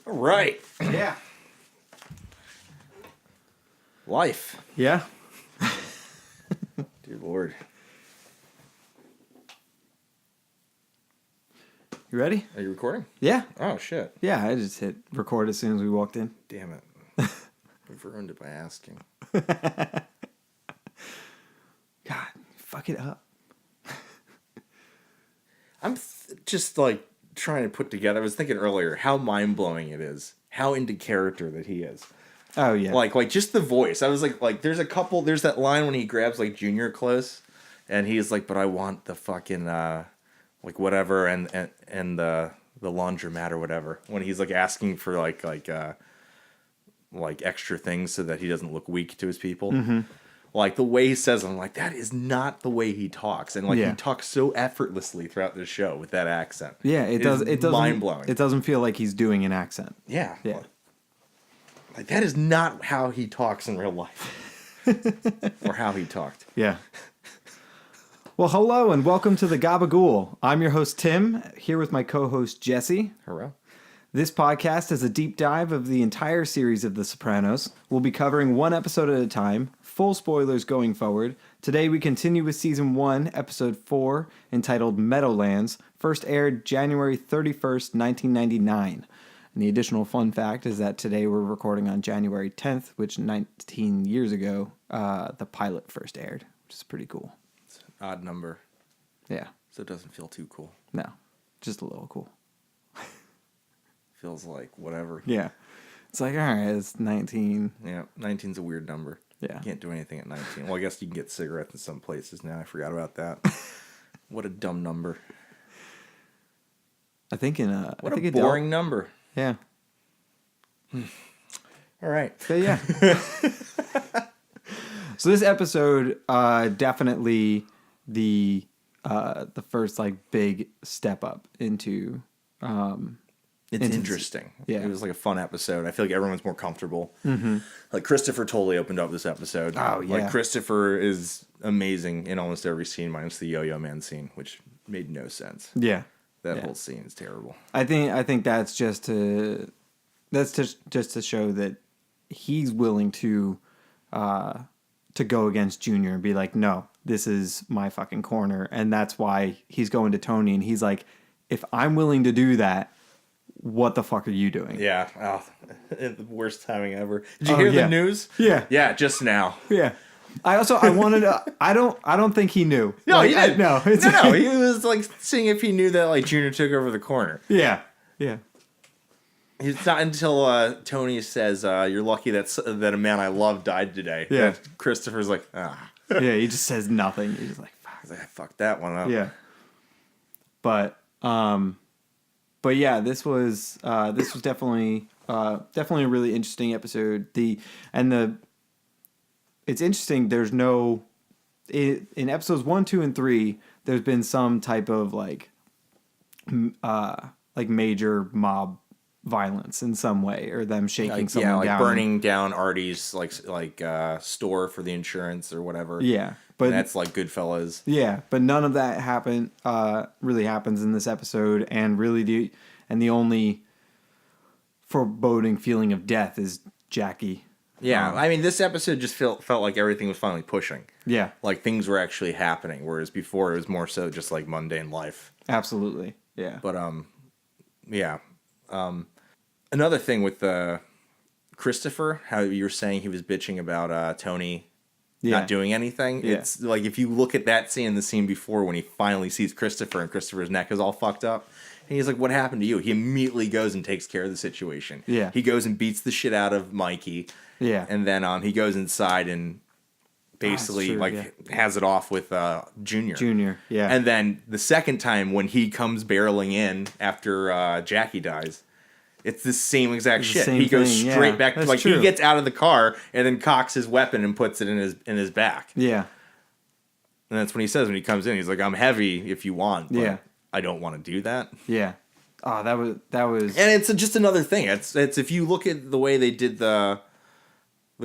All right. Yeah. Life. Yeah. Dear Lord. You ready? Are you recording? Yeah. Oh, shit. Yeah, I just hit record as soon as we walked in. Damn it. I've ruined it by asking. God, fuck it up. I'm just like trying to put together. I was thinking earlier how mind-blowing it is. How into character that he is. Oh, yeah. Like just the voice. I was like there's that line when he grabs like Junior close and he's like, but I want the fucking like whatever and the laundromat or whatever. When he's like asking for like extra things so that he doesn't look weak to his people. Mm-hmm. Like the way he says it, I'm like, that is not the way he talks. And like he talks so effortlessly throughout this show with that accent. Yeah, it doesn't mind-blowing. It doesn't feel like he's doing an accent. Yeah. Yeah. Like that is not how he talks in real life. Or how he talked. Yeah. Well, hello and welcome to the Gabagool. I'm your host, Tim, here with my co-host, Jesse. Hello. This podcast is a deep dive of the entire series of The Sopranos. We'll be covering one episode at a time, full spoilers going forward. Today we continue with Season 1, Episode 4, entitled Meadowlands, first aired January 31st, 1999. And the additional fun fact is that today we're recording on January 10th, which 19 years ago, the pilot first aired, which is pretty cool. It's an odd number. Yeah. So it doesn't feel too cool. No, just a little cool. Feels like whatever. Yeah. It's like, all right, it's 19. Yeah, 19's a weird number. Yeah. You can't do anything at 19. Well, I guess you can get cigarettes in some places now. I forgot about that. What a dumb number. I think in a... What I think a boring number. Yeah. All right. So, yeah. So this episode, definitely the first, like, big step up into... It's interesting. Yeah. It was like a fun episode. I feel like everyone's more comfortable. Mm-hmm. Like Christopher totally opened up this episode. Oh, yeah. Like Christopher is amazing in almost every scene, minus the Yo-Yo Man scene, which made no sense. Yeah. That whole scene is terrible. I think that's just to show that he's willing to go against Junior and be like, no, this is my fucking corner, and that's why he's going to Tony, and he's like, if I'm willing to do that, what the fuck are you doing? Yeah. Oh, the worst timing ever. Did you hear the news? Yeah. Yeah, just now. Yeah. I wanted to, I don't think he knew. No, like, he didn't. No, he was like seeing if he knew that like Junior took over the corner. Yeah. Yeah. It's not until Tony says, "You're lucky that a man I love died today." Yeah. That Christopher's like, ah. Yeah, he just says nothing. He's just like, fuck. He's like, I fucked that one up. Yeah. But yeah, this was definitely a really interesting episode. It's interesting. There's no in episodes 1, 2, and 3. There's been some type of like major mob violence in some way, or them shaking someone down, burning down Artie's like store for the insurance or whatever. Yeah, but and that's like Goodfellas. Yeah, but none of that really happens in this episode, and really the only foreboding feeling of death is Jackie. Yeah, I mean, this episode just felt like everything was finally pushing. Yeah, like things were actually happening, whereas before it was more so just like mundane life. Absolutely, yeah. But another thing with Christopher, how you were saying he was bitching about Tony. Yeah. Not doing anything. Yeah. It's like if you look at that scene and the scene before when he finally sees Christopher and Christopher's neck is all fucked up. And he's like, what happened to you? He immediately goes and takes care of the situation. Yeah. He goes and beats the shit out of Mikey. Yeah. And then he goes inside and basically has it off with Junior. Junior, yeah. And then the second time when he comes barreling in after Jackie dies, it's the same exact shit. He goes straight back to true. He gets out of the car and then cocks his weapon and puts it in his back. Yeah. And that's when he says when he comes in, he's like, "I'm heavy if you want, but I don't want to do that." Yeah. Oh, that was And it's just another thing. It's if you look at the way they did the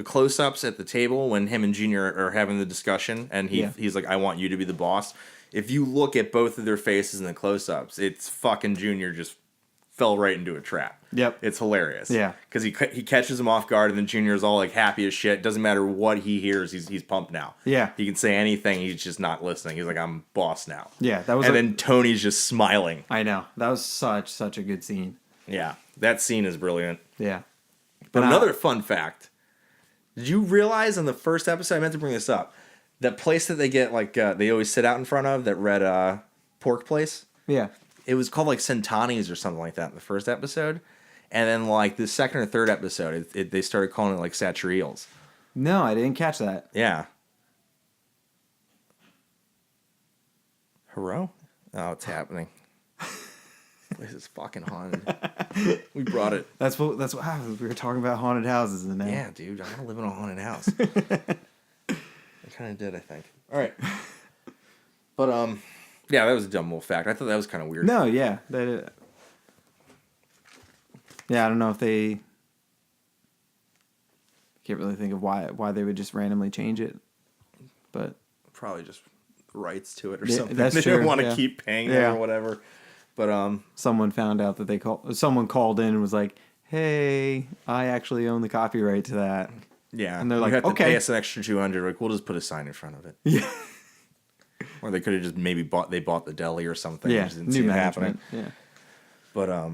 close-ups at the table when him and Junior are having the discussion and he's like, "I want you to be the boss." If you look at both of their faces in the close-ups, it's fucking Junior just fell right into a trap. Yep. It's hilarious. Yeah. Because he catches him off guard, and then Junior's all like happy as shit. Doesn't matter what he hears, he's pumped now. Yeah. He can say anything. He's just not listening. He's like, I'm boss now. Yeah, that was. And then Tony's just smiling. I know, that was such a good scene. Yeah, that scene is brilliant. Yeah. But another fun fact: did you realize in the first episode? I meant to bring this up. That place that they get they always sit out in front of, that red pork place. Yeah. It was called like Centani's or something like that in the first episode. And then like the second or third episode, they started calling it like Satrials. No, I didn't catch that. Yeah. Hello? Oh, it's happening. This is fucking haunted. We brought it. That's what happened. We were talking about haunted houses and then. Yeah, dude. I want to live in a haunted house. I kind of did, I think. All right. But, yeah, that was a dumb little fact. I thought that was kind of weird. No, yeah. Yeah, I don't know if they... Can't really think of why they would just randomly change it. But... Probably just rights to it or yeah, something. That's they true. didn't want to keep paying them or whatever. But, someone found out that someone called in and was like, hey, I actually own the copyright to that. Yeah. And they're like, you have to okay. pay us an extra $200. Like, we'll just put a sign in front of it. Yeah. Or they could have just maybe bought the deli or something. Yeah, Just didn't new see it management. happening. Yeah. But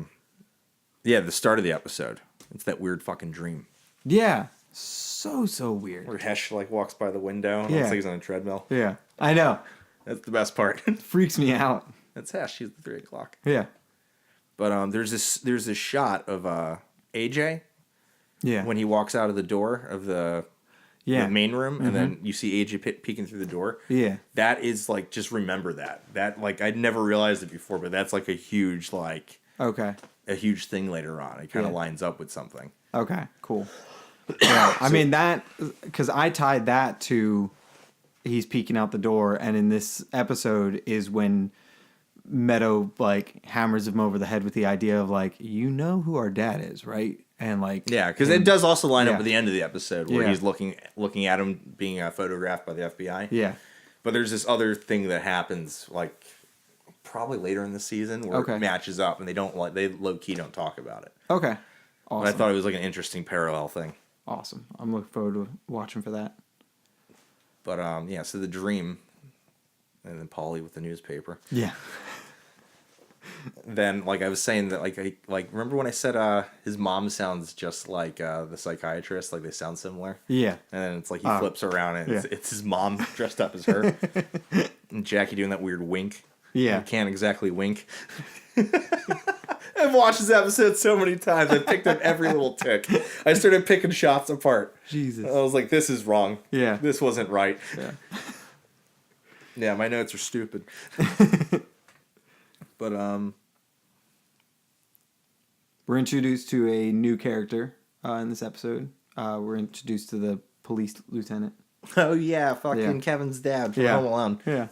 yeah, the start of the episode, it's that weird fucking dream Yeah. So weird. where Hesh like walks by the window and Yeah. looks like he's on a treadmill. Yeah. I know. That's the best part. Freaks me out. That's Hesh. She's the 3 o'clock. Yeah. But there's this shot of AJ Yeah. when he walks out of the door of the main room, and then you see AJ peeking through the door. Yeah. That is like, just remember that like I'd never realized it before, but that's like a huge Okay. a huge thing later on. It kind of lines up with something. Okay. Cool. Yeah. I mean that because I tied that to he's peeking out the door, and in this episode is when Meadow like hammers him over the head with the idea of like, you know who our dad is, right? And like, yeah, because it does also line up with Yeah. the end of the episode where Yeah. he's looking at him being photographed by the FBI. Yeah. But there's this other thing that happens like probably later in the season where Okay. it matches up, and they low key don't talk about it. Okay. But Awesome. I thought it was like an interesting parallel thing. Awesome. I'm looking forward to watching for that. But yeah, so the dream, and then Polly with the newspaper. Yeah. Then like I was saying that like remember when I said his mom sounds just like the psychiatrist, like they sound similar. Yeah. And then it's like he flips around and yeah. it's his mom dressed up as her. And Jackie doing that weird wink. Yeah. You can't exactly wink. I've watched this episode so many times. I picked up every little tick. I started picking shots apart. Jesus. I was like, this is wrong. Yeah. This wasn't right. Yeah. Yeah, my notes are stupid. But We're introduced to a new character in this episode. We're introduced to the police lieutenant. oh yeah, fucking Yeah. Kevin's dad from Yeah. Home Alone. Yeah.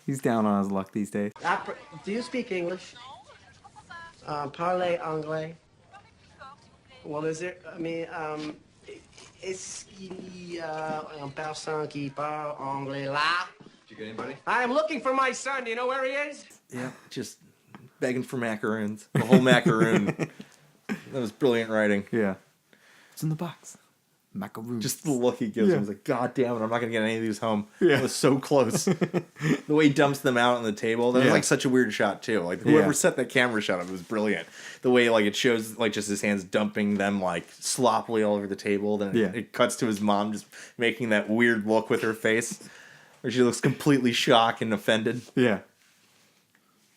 He's down on his luck these days. Do you speak English? Parlez anglais? Well, is there, I mean, est-ce qu'il y a un person qui parle anglais là? Did you get anybody? I am looking for my son. Do you know where he is? Yeah, just begging for macaroons. The whole macaroon. That was brilliant writing. Yeah. It's in the box. Macaroons. Just the look he gives Yeah. him. He's like, God damn it, I'm not going to get any of these home. Yeah. It was so close. The way he dumps them out on the table. That was Yeah. like such a weird shot, too. Like, whoever Yeah. set that camera shot up, it was brilliant. The way, like, it shows, like, just his hands dumping them, like, sloppily all over the table. Then Yeah. it cuts to his mom just making that weird look with her face. Where she looks completely shocked and offended. Yeah.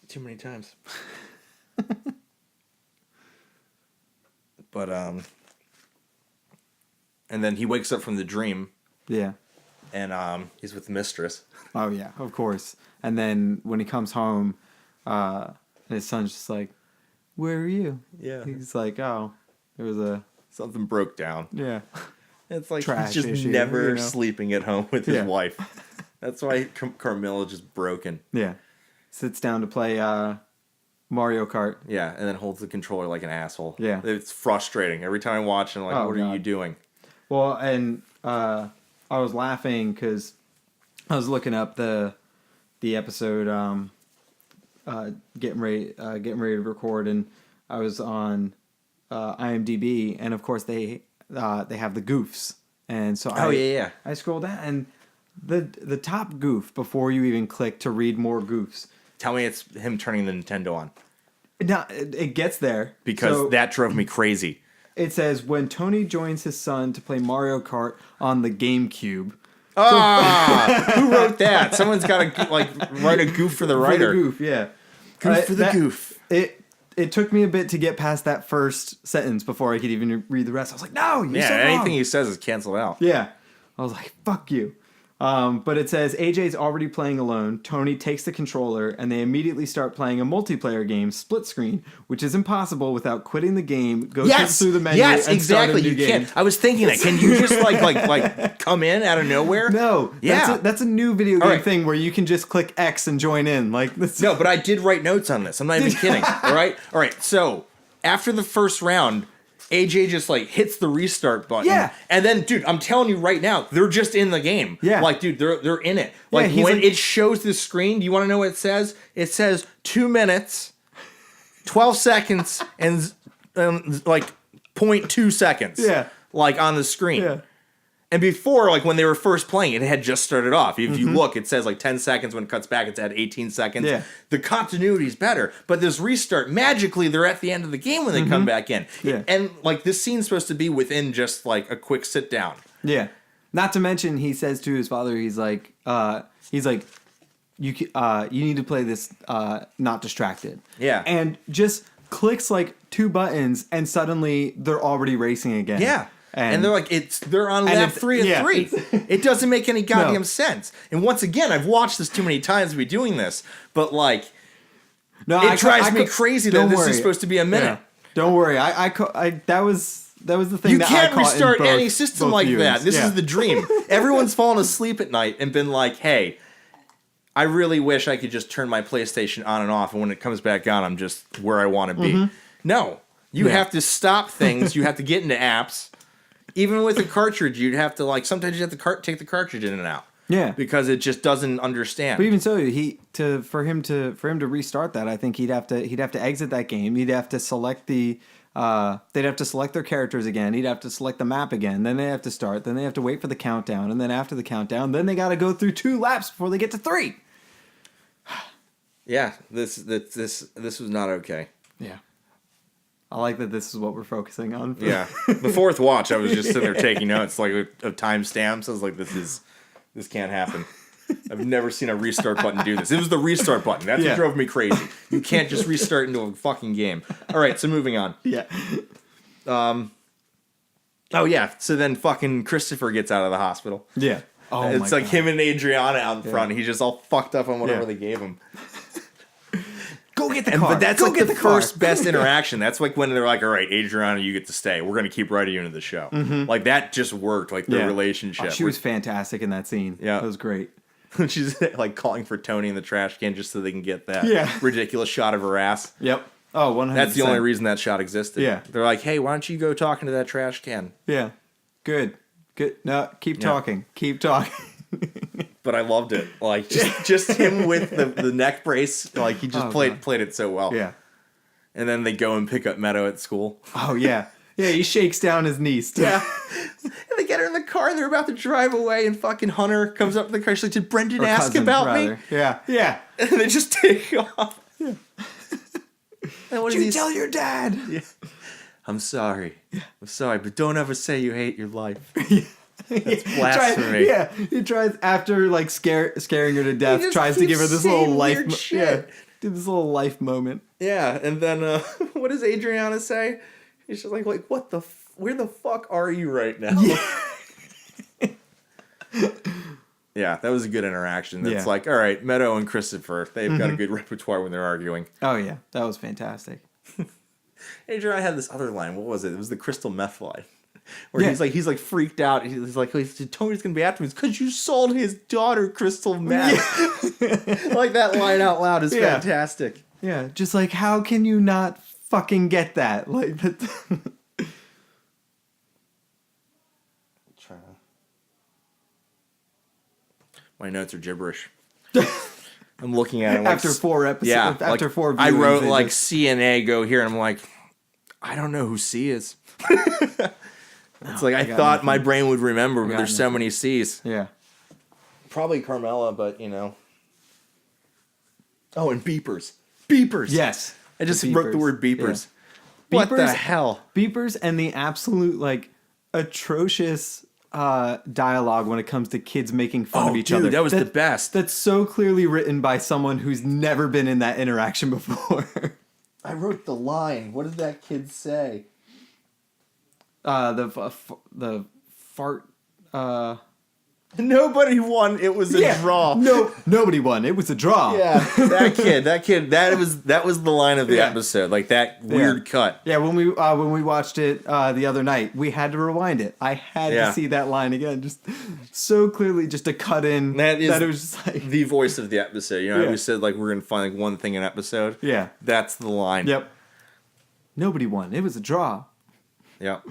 Too many times. But, and then he wakes up from the dream, Yeah. and he's with the mistress. Oh, yeah, of course. And then when he comes home, his son's just like, where are you? Yeah. He's like, oh, there was a... Something broke down. Yeah. It's like Trash he's just issue, never you know? sleeping at home with his Yeah. wife. That's why Carmilla's just broken. Yeah. Sits down to play Mario Kart. Yeah, and then holds the controller like an asshole. Yeah. It's frustrating. Every time I watch it, I'm like, Oh, what are God. you doing? Well, and I was laughing because I was looking up the episode, getting ready to record, and I was on IMDb, and of course they have the goofs, and so I scrolled down, and the top goof before you even click to read more goofs. Tell me it's him turning the Nintendo on. No, it gets there Because that drove me crazy. It says when Tony joins his son to play Mario Kart on the GameCube. Who wrote that? Someone's got to write a goof for the writer. For the goof, yeah. Goof for the goof. It took me a bit to get past that first sentence before I could even read the rest. I was like, no, you're so wrong. Anything he says is canceled out. Yeah. I was like, fuck you. But it says AJ's already playing alone. Tony takes the controller, and they immediately start playing a multiplayer game, split screen, which is impossible without quitting the game, go through the menu, and start a new game. I was thinking that. Can you just like come in out of nowhere? No. That's a new video game thing where you can just click X and join in. No, but I did write notes on this. I'm not even kidding. All right. So after the first round, AJ just hits the restart button. Yeah. And then, dude, I'm telling you right now, they're just in the game. Yeah. Dude, they're in it. When it shows the screen, do you want to know what it says? It says 2 minutes, 12 seconds, and 0.2 seconds. Yeah. On the screen. Yeah. And before, when they were first playing, it had just started off. If you look, it says 10 seconds. When it cuts back, it's at 18 seconds. Yeah. The continuity is better. But this restart, magically, they're at the end of the game when they come back in. Yeah. And, this scene's supposed to be within just, a quick sit down. Yeah. Not to mention, he says to his father, he's like, you need to play this not distracted. Yeah. And just clicks, 2 buttons, and suddenly they're already racing again. Yeah. And they're on lap 3 of 3. It doesn't make any goddamn sense. And once again, I've watched this too many times to be doing this, but it drives me crazy that this is supposed to be a minute. Yeah. Don't worry, that was the thing. You that can't I caught restart in any system like viewings. that. This is the dream. Everyone's fallen asleep at night and been like, "Hey, I really wish I could just turn my PlayStation on and off, and when it comes back on, I'm just where I want to be." No, you have to stop things. You have to get into apps. Even with a cartridge, you'd have to sometimes you have to take the cartridge in and out. Yeah, because it just doesn't understand. But even so, for him to restart that, I think he'd have to exit that game. He'd have to select they'd have to select their characters again. He'd have to select the map again. Then they have to start. Then they have to wait for the countdown. And then after the countdown, then they got to go through 2 laps before they get to 3. Yeah, this was not okay. Yeah. I like that this is what we're focusing on. Yeah. The 4th watch, I was just sitting there taking notes, of timestamps. I was like, this can't happen. I've never seen a restart button do this. It was the restart button. That's what drove me crazy. You can't just restart into a fucking game. All right, so moving on. Yeah. Oh, yeah. So then fucking Christopher gets out of the hospital. Yeah. Oh, it's my God. him and Adriana out in front. He's just all fucked up on whatever they gave him. Go get the car. But that's the first best interaction. That's when they're like, all right, Adriana, you get to stay. We're going to keep writing you into the show. That just worked, their relationship. Oh, she was fantastic in that scene. Yeah. That was great. She's calling for Tony in the trash can just so they can get that ridiculous shot of her ass. Yep. Oh, 100%. That's the only reason that shot existed. Yeah. They're like, hey, why don't you go talking to that trash can? Yeah. Good. No, keep talking. Keep talking. But I loved it. Just him with the neck brace. He just played it so well. Yeah. And then they go and pick up Meadow at school. Oh, yeah. Yeah, he shakes down his niece. Yeah. And they get her in the car and they're about to drive away and fucking Hunter comes up to the car. She's like, did Brendan ask about me? Yeah. Yeah. And they just take off. Yeah. And what did you tell your dad? Yeah. I'm sorry. Yeah. I'm sorry, but don't ever say you hate your life. That's blasphemy. He tries after scaring her to death. Tries to give her this little life. This little life moment. Yeah, and then what does Adriana say? She's just like what the? Where the fuck are you right now? Yeah. Yeah, that was a good interaction. That's all right, Meadow and Christopher, they've got a good repertoire when they're arguing. Oh yeah, that was fantastic. Adriana had this other line. What was it? It was the crystal meth line. Where he's freaked out. He's like, Tony's gonna be after me because you sold his daughter crystal meth. Yeah. That line out loud is fantastic. Yeah, just how can you not fucking get that? My notes are gibberish. I'm looking at it after 4 episodes. Yeah, after 4 viewings, I wrote C and A go here, and I'm like, I don't know who C is. It's like I thought my brain would remember, but there's so many C's. Yeah. Probably Carmela, but you know. Oh, and beepers. Beepers. Yes. I just wrote the word beepers. Yeah. What Beepers, the hell? Beepers and the absolute like atrocious dialogue when it comes to kids making fun of each other. That was the best. That's so clearly written by someone who's never been in that interaction before. I wrote the line. What did that kid say? The fart. Nobody won. It was a draw. No, nobody won. It was a draw. Yeah, that kid. That was the line of the episode. Like that weird cut. Yeah, when we watched it the other night, we had to rewind it. I had to see that line again, just so clearly, just a cut in. That it was just like the voice of the episode. You know, how we said like we're gonna find like one thing an episode. Yeah, that's the line. Yep. Nobody won. It was a draw. Yep.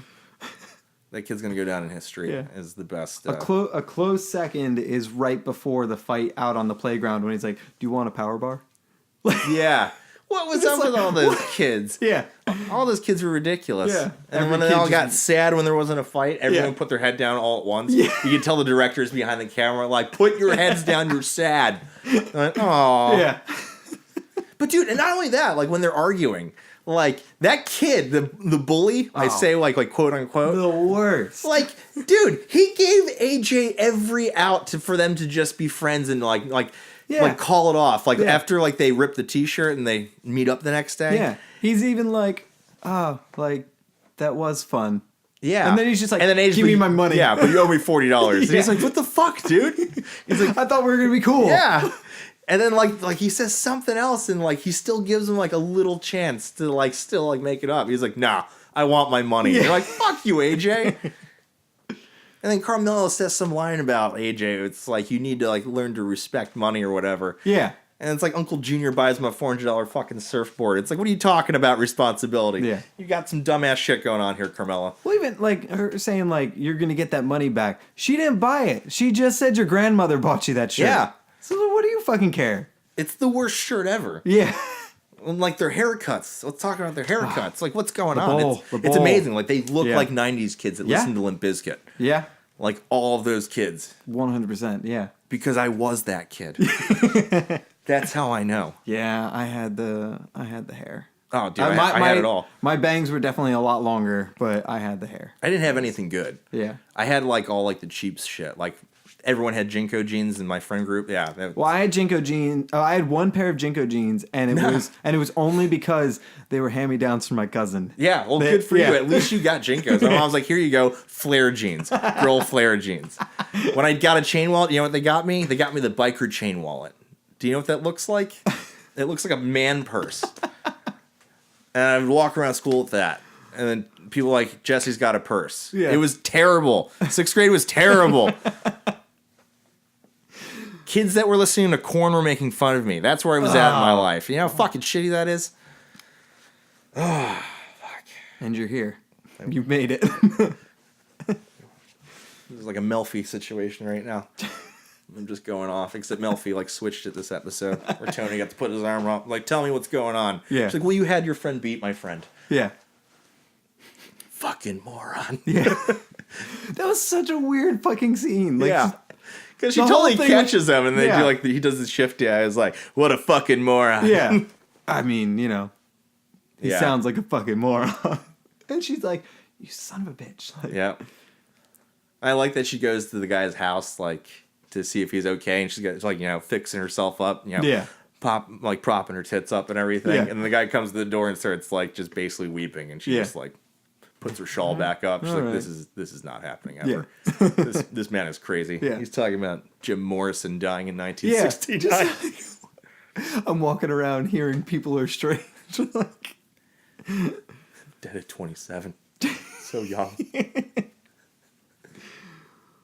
That kid's gonna go down in history as the best. A close second is right before the fight out on the playground when he's like, "Do you want a power bar?" Yeah. What was up with all those kids? Yeah. All those kids were ridiculous. Yeah. And when they all got sad when there wasn't a fight, everyone put their head down all at once. Yeah. You could tell the directors behind the camera, like, put your heads down, you're sad. Like, oh. Yeah. But dude, and not only that, like when they're arguing, like that kid, the bully, I say like quote unquote. The worst. Like, dude, he gave AJ every out for them to just be friends and like call it off. Like after like they rip the t-shirt and they meet up the next day. Yeah. He's even like, oh, like that was fun. Yeah. And then he's just like, and then give me my money. Yeah, but you owe me $40. And he's like, what the fuck, dude? He's like, I thought we were gonna be cool. Yeah. And then like he says something else and like he still gives him like a little chance to like still like make it up. He's like, nah, I want my money. Yeah. You're like, fuck you, AJ. And then Carmelo says some line about AJ. It's like you need to like learn to respect money or whatever. Yeah. And it's like Uncle Junior buys him a $400 fucking surfboard. It's like, what are you talking about responsibility? Yeah. You got some dumbass shit going on here, Carmela. Well, even like her saying like you're gonna get that money back. She didn't buy it. She just said your grandmother bought you that shirt. Yeah. So what do you fucking care? It's the worst shirt ever. Yeah. And like their haircuts. Let's talk about their haircuts. Like what's going on? Bowl, it's amazing. Like they look like 90s kids that listen to Limp Bizkit. Yeah. Like all of those kids. 100%. Yeah. Because I was that kid. That's how I know. Yeah, I had the hair. Oh, dude, I had it all. My bangs were definitely a lot longer, but I had the hair. I didn't have anything good. Yeah. I had like all like the cheap shit. Like everyone had Jinko jeans in my friend group. Yeah. Well, I had Jinko jeans. I had one pair of Jinko jeans, and it was only because they were hand-me-downs from my cousin. Yeah. Well, good for you. At least you got Jinkos. My mom was like, "Here you go, flare jeans, girl flare jeans." When I got a chain wallet, you know what they got me? They got me the biker chain wallet. Do you know what that looks like? It looks like a man purse. And I would walk around school with that. And then people were like, Jesse's got a purse. Yeah. It was terrible. 6th grade was terrible. Kids that were listening to Korn were making fun of me. That's where I was at in my life. You know how fucking shitty that is? Oh, fuck. And you're here. You made it. This is like a Melfi situation right now. I'm just going off, except Melfi like switched it this episode where Tony got to put his arm up. Like, tell me what's going on. Yeah. She's like, well, you had your friend beat my friend. Yeah. Fucking moron. Yeah. That was such a weird fucking scene. Like, yeah. Because she totally catches him and they do like, he does the shifty eye. It's like, what a fucking moron. Yeah. I mean, you know, he sounds like a fucking moron. And she's like, you son of a bitch. Like, yeah. I like that she goes to the guy's house, like, to see if he's okay, and she's got like, you know, fixing herself up, you know, propping her tits up and everything, and then the guy comes to the door and starts like just basically weeping, and she just like puts her shawl back up. She's like, this is not happening ever. Yeah. this man is crazy. Yeah. He's talking about Jim Morrison dying in 1969. Yeah, I'm walking around hearing people are strange. Like, dead at 27. So young.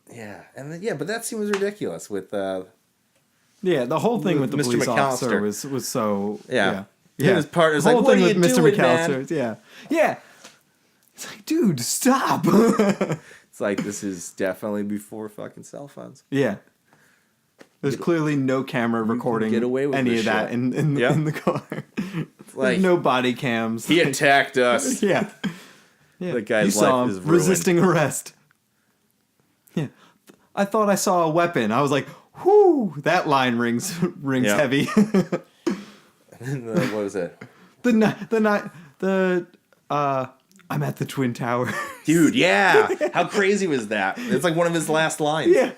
Yeah, and then, but that scene was ridiculous with the whole thing with the Mr. police McAllister officer was so yeah. His part is like, what are you doing, Mr. McAllister, man? Yeah. It's like, dude, stop. It's like, this is definitely before fucking cell phones. Yeah. There's clearly no camera recording get away with any this of that shit. in the car. It's Like no body cams. he attacked us. Yeah. The guy's you saw life him is ruined. resisting arrest. Yeah. I thought I saw a weapon. I was like, whoo, that line rings Yeah. heavy. What was it? I'm at the Twin Tower. Dude, yeah. How crazy was that? It's like one of his last lines. Yeah.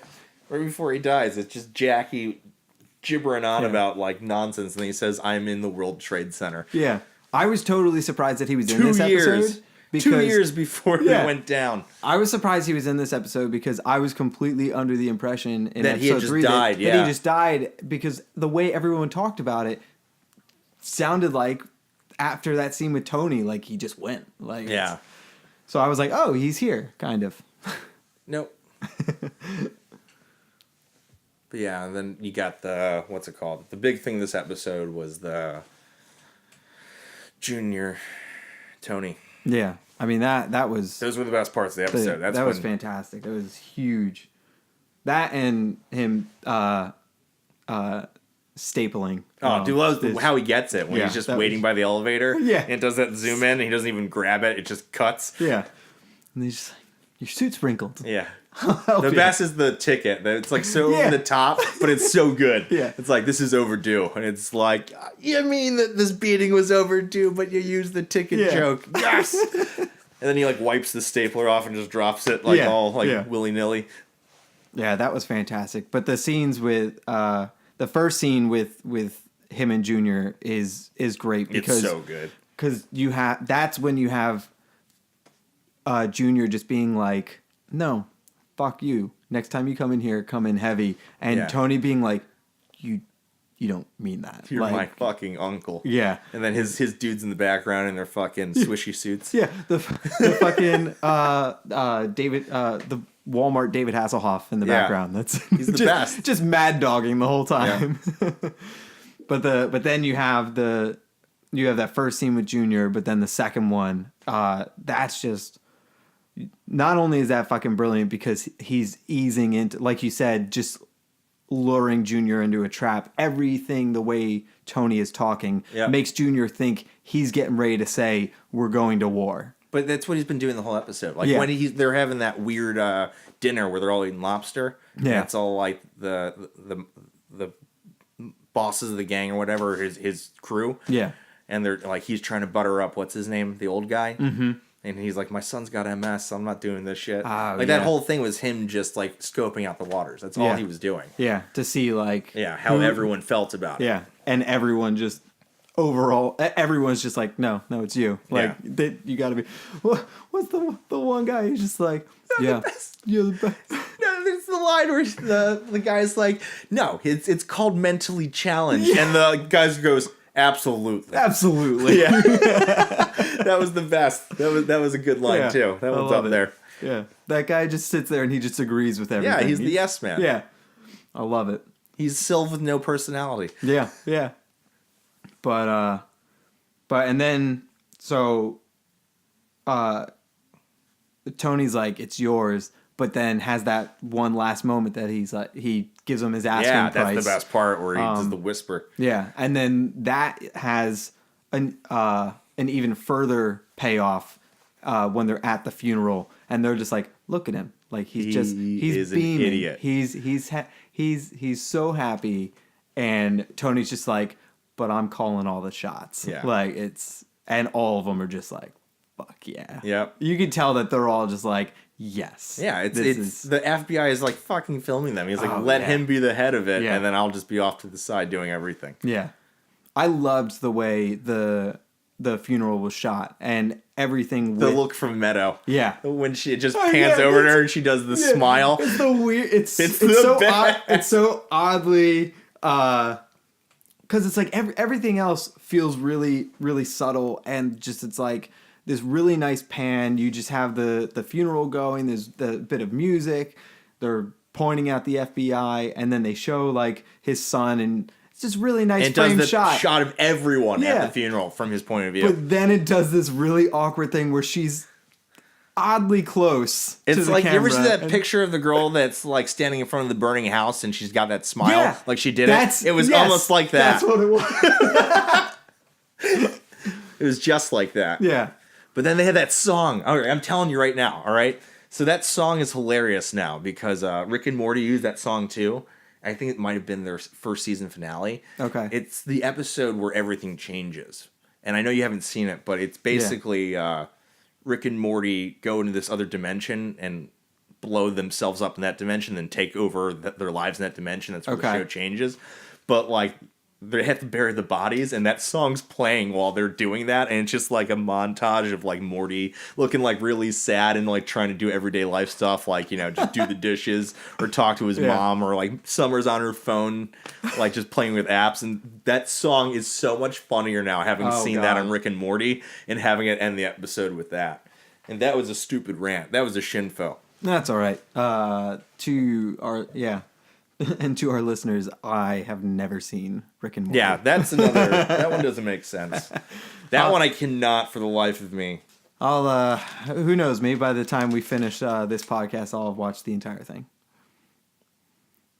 Right before he dies, it's just Jackie gibbering on about like nonsense, and then he says, "I'm in the World Trade Center." Yeah. I was totally surprised that he was in 2 this years. episode. 2 years before Yeah. he went down. I was surprised he was in this episode because I was completely under the impression in That he episode had just 3 died, that yeah. he just died because the way everyone talked about it sounded like after that scene with Tony, like he just went. Like Yeah. So I was like, oh, he's here, kind of. Nope. But yeah, and then you got the, what's it called? The big thing this episode was the Junior Tony. Yeah. I mean, that was... Those were the best parts of the episode. that was fantastic. That was huge. That and him stapling. Oh, dude, loves how he gets it when Yeah, he's just that waiting was- by the elevator. Yeah. And it does that zoom in, and he doesn't even grab it. It just cuts. Yeah. And he's just like, your suit's wrinkled. Yeah. Help The you. best is the ticket. It's like so Yeah. over the top, but it's so good. Yeah. It's like, this is overdue. And it's like, you mean that this beating was overdue, but you used the ticket Yeah. joke. Yes! And then he like wipes the stapler off and just drops it like all like willy-nilly. Yeah, that was fantastic. But the scenes with the first scene with him and Junior is great because It's so good. because that's when you have Junior just being like, no, fuck you. Next time you come in here, come in heavy. And Yeah. Tony being like, you don't mean that. You're like, my fucking uncle. Yeah. And then his dudes in the background in their fucking swishy suits. Yeah, the fucking David, the Walmart David Hasselhoff in the Yeah. background. That's He's the just, best. Just mad dogging the whole time. but then you have that first scene with Junior, but then the second one, that's just, not only is that fucking brilliant because he's easing into, like you said, just luring Junior into a trap. Everything the way Tony is talking makes Junior think he's getting ready to say, we're going to war. But that's what he's been doing the whole episode. Like Yeah. when they're having that weird dinner where they're all eating lobster. Yeah. And it's all like the bosses of the gang or whatever, his crew. Yeah. And they're like, he's trying to butter up, what's his name? The old guy. Mm-hmm. And he's like, my son's got MS, so I'm not doing this shit. Oh, that whole thing was him just like scoping out the waters. That's all Yeah. he was doing. Yeah, to see like How everyone felt about it. Yeah, and everyone just overall, everyone's just like, no, it's you. Like you got to be. What's the one guy who's just like, yeah, you're the best. No, there's the line where the guy's like, no, it's called mentally challenged, and the guy goes, absolutely. Absolutely. Yeah. That was the best. That was a good line too. That I one's love up it. there. Yeah, that guy just sits there and he just agrees with everything. Yeah, he's the yes man. Yeah, I love it. He's Sylv with no personality. Yeah. But and then so Tony's like, it's yours, but then has that one last moment that he's like, he gives him his asking price. That's the best part where he does the whisper. Yeah, and then that has an even further payoff when they're at the funeral and they're just like, look at him, like he's is an beaming. idiot. He's so happy, and Tony's just like, but I'm calling all the shots. Yeah. Like and all of them are just like, fuck yeah. Yep. You can tell that they're all just like, yes. Yeah, it's the FBI is like fucking filming them. He's like, let yeah. him be the head of it, Yeah. and then I'll just be off to the side doing everything. Yeah. I loved the way the funeral was shot and everything. The look from Meadow. Yeah. When she just pans over to her and she does the smile. It's the weird. It's the so best. it's so oddly because it's like everything else feels really really subtle and just it's like this really nice pan. You just have the funeral going. There's the bit of music. They're pointing out the FBI and then they show like his son and it's just really nice And frame does the shot of everyone Yeah. at the funeral from his point of view. But then it does this really awkward thing where she's oddly close to It's the like, you ever see camera, that and- picture of the girl that's like standing in front of the burning house and she's got that smile? Yeah. Like she did it? It was yes, almost like that. That's what it was. It was just like that. Yeah. But then they had that song. All right, I'm telling you right now, all right? So that song is hilarious now because Rick and Morty used that song too. I think it might have been their first season finale. Okay. It's the episode where everything changes. And I know you haven't seen it, but it's basically Rick and Morty go into this other dimension and blow themselves up in that dimension, then take over their lives in that dimension. That's where the show changes. But like they have to bury the bodies, and that song's playing while they're doing that, and it's just like a montage of like Morty looking like really sad and like trying to do everyday life stuff, like, you know, just do the dishes or talk to his mom, or like Summer's on her phone like just playing with apps. And that song is so much funnier now, having seen that on Rick and Morty and having it end the episode with that. And that was a stupid rant. That was a shinfo. That's all right. To our and to our listeners, I have never seen Rick and Morty. Yeah, that's another. That one doesn't make sense. That one I cannot for the life of me. I'll who knows? Maybe by the time we finish this podcast, I'll have watched the entire thing.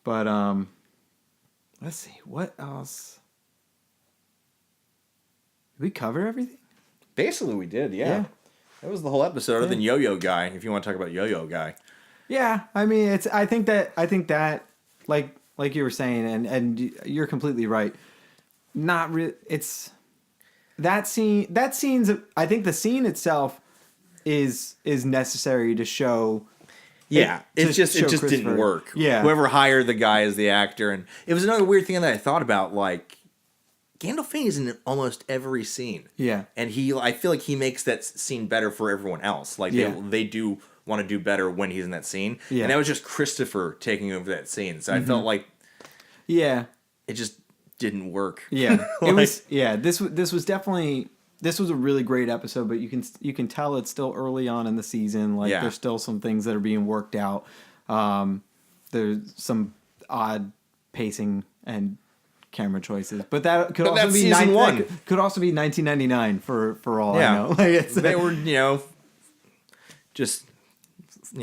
But let's see, what else? Did we cover everything? Basically, we did. Yeah. That was the whole episode. Other than Yo-Yo Guy, if you want to talk about Yo-Yo Guy. Yeah, I mean, I think that like you were saying, and you're completely right. Not really. It's that scene. That scene's. I think the scene itself is necessary to show. Yeah, it just didn't work. Yeah, whoever hired the guy as the actor, and it was another weird thing that I thought about. Like, Gandolfini's in almost every scene. Yeah, and I feel like he makes that scene better for everyone else. Like they do want to do better when he's in that scene. Yeah. And that was just Christopher taking over that scene. So I felt like it just didn't work. Yeah. It was this was definitely a really great episode, but you can tell it's still early on in the season. Like there's still some things that are being worked out. There's some odd pacing and camera choices, but that could also be season 1. That could also be 1999 for all I know. Like they were, just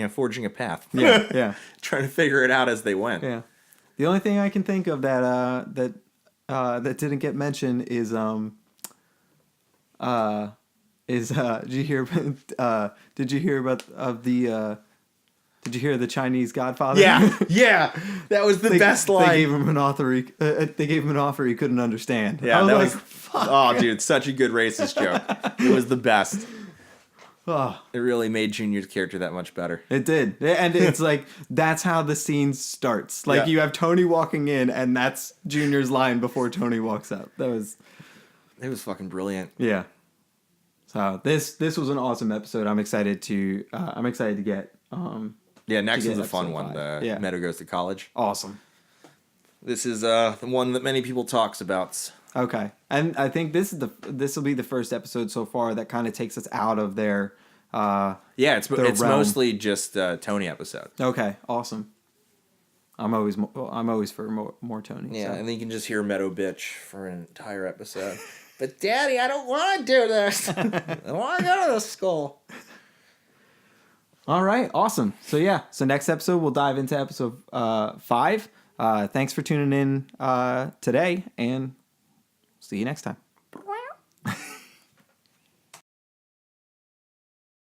forging a path. Yeah. Trying to figure it out as they went. Yeah. The only thing I can think of that didn't get mentioned is did you hear the Chinese Godfather? Yeah, that was the best line. They gave him an offer he couldn't understand. Yeah, that was fuck. Oh, dude, such a good racist joke. It was the best. Oh. It really made Junior's character that much better. It did. And it's like, that's how the scene starts. Like, you have Tony walking in, and that's Junior's line before Tony walks up. It was fucking brilliant. Yeah. So this was an awesome episode. I'm excited to get next is a fun one. The Meadow Goes to College. Awesome. This is the one that many people talks about. Okay, and I think this will be the first episode so far that kind of takes us out of their. It's mostly just Tony episode. Okay, awesome. I'm always for more Tony. Yeah, so. And then you can just hear Meadow bitch for an entire episode. But Daddy, I don't want to do this. I want to go to the school. All right, awesome. So next episode we'll dive into episode 5. Thanks for tuning in today, and see you next time.